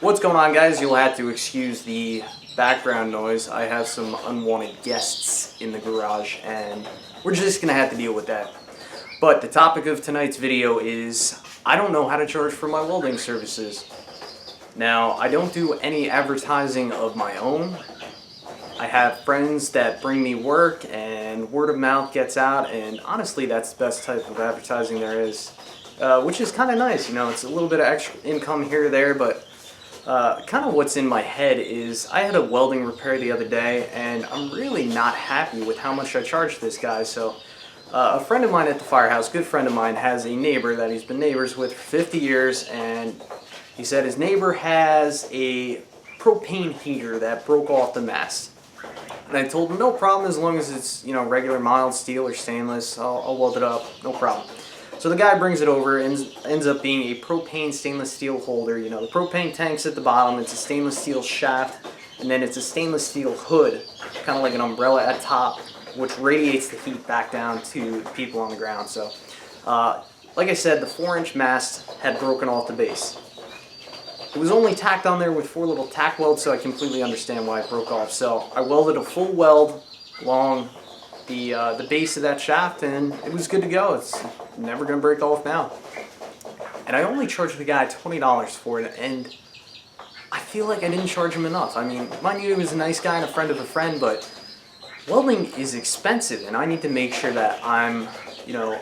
What's going on, guys? You'll have to excuse the background noise. I have some unwanted guests in the garage and we're just gonna have to deal with that. But the topic of tonight's video is I don't know how to charge for my welding services. Now, I don't do any advertising of my own. I have friends that bring me work and word of mouth gets out, and honestly that's the best type of advertising there is, which is kind of nice. You know, it's a little bit of extra income here or there, but kind of what's in my head is I had a welding repair the other day and I'm really not happy with how much I charged this guy. So a friend of mine at the firehouse, good friend of mine, has a neighbor that he's been neighbors with for 50 years, and he said his neighbor has a propane heater that broke off the mast. And I told him no problem, as long as it's, you know, regular mild steel or stainless, I'll weld it up, no problem. So the guy brings it over and ends up being a propane stainless steel holder. You know, the propane tank's at the bottom, it's a stainless steel shaft, and then it's a stainless steel hood, kind of like an umbrella at top, which radiates the heat back down to the people on the ground. So, like I said, the 4-inch mast had broken off the base. It was only tacked on there with 4 little tack welds, so I completely understand why it broke off. So I welded a full weld along the base of that shaft, and it was good to go. It's never going to break off now. And I only charged the guy $20 for it, and I feel like I didn't charge him enough. I mean, mind you, he was a nice guy and a friend of a friend, but welding is expensive, and I need to make sure that I'm, you know,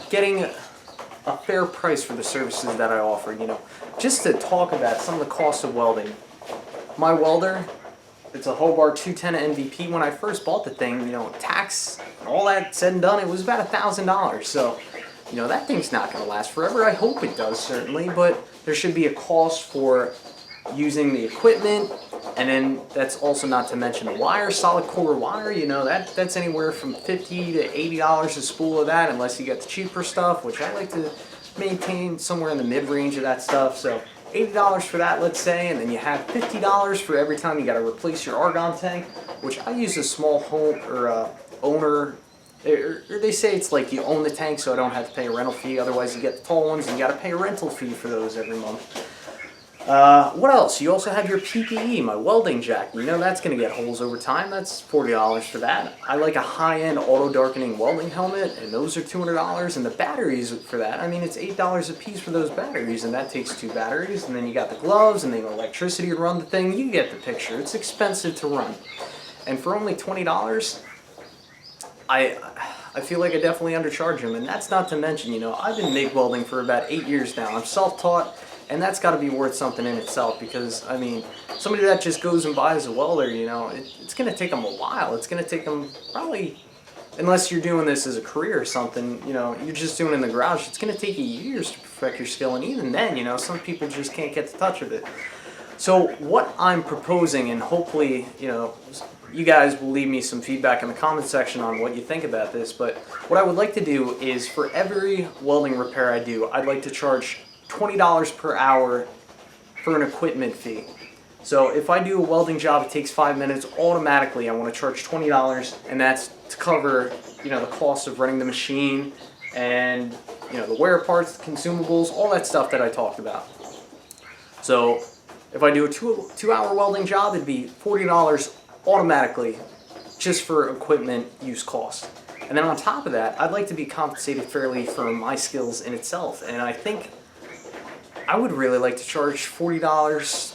getting a fair price for the services that I offer. You know, just to talk about some of the costs of welding. My welder, it's a Hobart 210 MVP. When I first bought the thing, you know, tax, all that said and done, it was about $1,000. So, you know, that thing's not going to last forever. I hope it does, certainly, but there should be a cost for using the equipment, and then that's also not to mention the wire, solid core wire. You know, that's anywhere from $50 to $80 a spool of that, unless you get the cheaper stuff, which I like to maintain somewhere in the mid-range of that stuff. So $80 for that, let's say, and then you have $50 for every time you got to replace your argon tank, which I use a small home or owner. Or they say it's like you own the tank, so I don't have to pay a rental fee. Otherwise, you get the tall ones and you got to pay a rental fee for those every month. What else? You also have your PPE, my welding jack. You know that's going to get holes over time. That's $40 for that. I like a high-end auto-darkening welding helmet, and those are $200. And the batteries for that, I mean, it's $8 a piece for those batteries, and that takes 2 batteries. And then you got the gloves, and the electricity to run the thing. You get the picture. It's expensive to run. And for only $20, I feel like I definitely undercharge them. And that's not to mention, you know, I've been MIG welding for about 8 years now. I'm self-taught. And that's got to be worth something in itself, because, I mean, somebody that just goes and buys a welder, you know, it's going to take them a while. It's going to take them probably, unless you're doing this as a career or something, you know, you're just doing it in the garage, it's going to take you years to perfect your skill. And even then, you know, some people just can't get the touch of it. So what I'm proposing, and hopefully, you know, you guys will leave me some feedback in the comment section on what you think about this, but what I would like to do is for every welding repair I do, I'd like to charge $20 per hour for an equipment fee. So if I do a welding job, it takes 5 minutes, automatically I want to charge $20, and that's to cover, you know, the cost of running the machine and, you know, the wear parts, the consumables, all that stuff that I talked about. So if I do a two-hour welding job, it'd be $40 automatically just for equipment use cost. And then on top of that, I'd like to be compensated fairly for my skills in itself, and I think I would really like to charge $40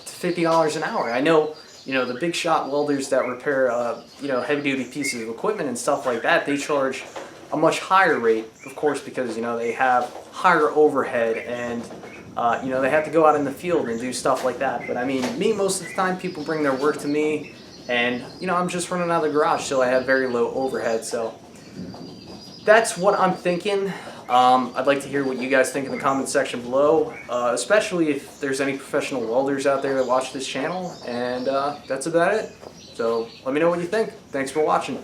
to $50 an hour. I know, you know, the big shot welders that repair, you know, heavy duty pieces of equipment and stuff like that, they charge a much higher rate, of course, because, you know, they have higher overhead and, you know, they have to go out in the field and do stuff like that. But I mean, me, most of the time, people bring their work to me, and, you know, I'm just running out of the garage, so I have very low overhead. So that's what I'm thinking. I'd like to hear what you guys think in the comment section below, especially if there's any professional welders out there that watch this channel, and that's about it. So let me know what you think. Thanks for watching.